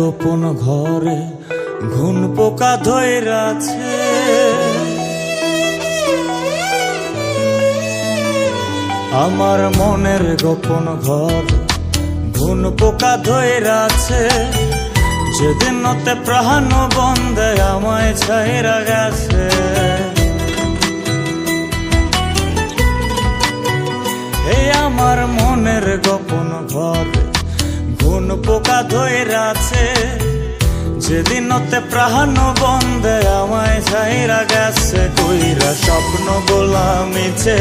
গোপন ঘরে ঘুন পোকা ধইরাছে। আমার মনের গোপন ঘর ঘুন পোকা ধইরাছে। যেদিন নতে প্রাণ বন্ধে আমায় ছাইরা গেছে। এই আমার মনের গোপন ঘর ঘুন পোকা ধইরাছে। যেদিন নতে প্রাণ বন্ধে আমায় ছাইরা গেছে। কইরা স্বপ্ন গোলামিছে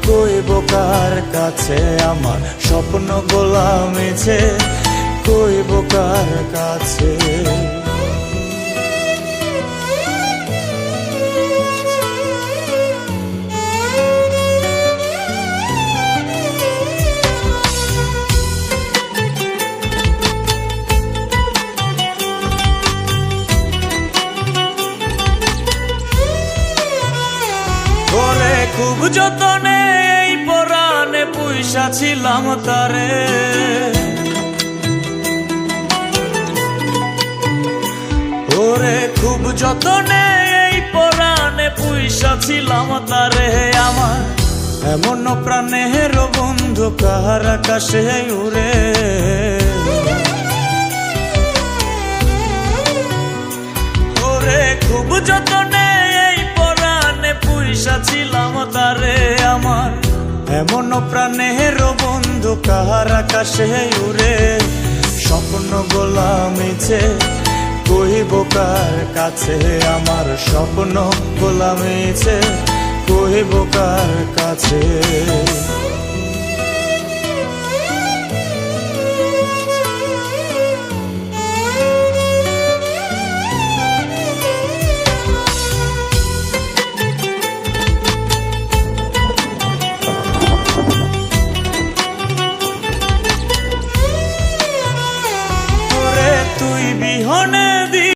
কইব কার কাছে, আমার স্বপ্ন গোলামিছে কইব কার কাছে। ওরে খুব যতনে এই পরাণে পুইসা ছিলাম তারে। ওরে খুব যতনে এই পরাণে পুইসা ছিলাম তারে। আমার এমন প্রাণের বন্ধু কাহার আকাশে উড়ে। ওরে খুব যতনে এই পরাণে পুইসা ছিলাম তারে। আমার এমন প্রাণের বন্ধু কাহার আকাশে উড়ে। স্বপ্ন গোলামিছে কইব কার কাছে, আমার স্বপ্ন গোলামিছে কইব কার কাছে।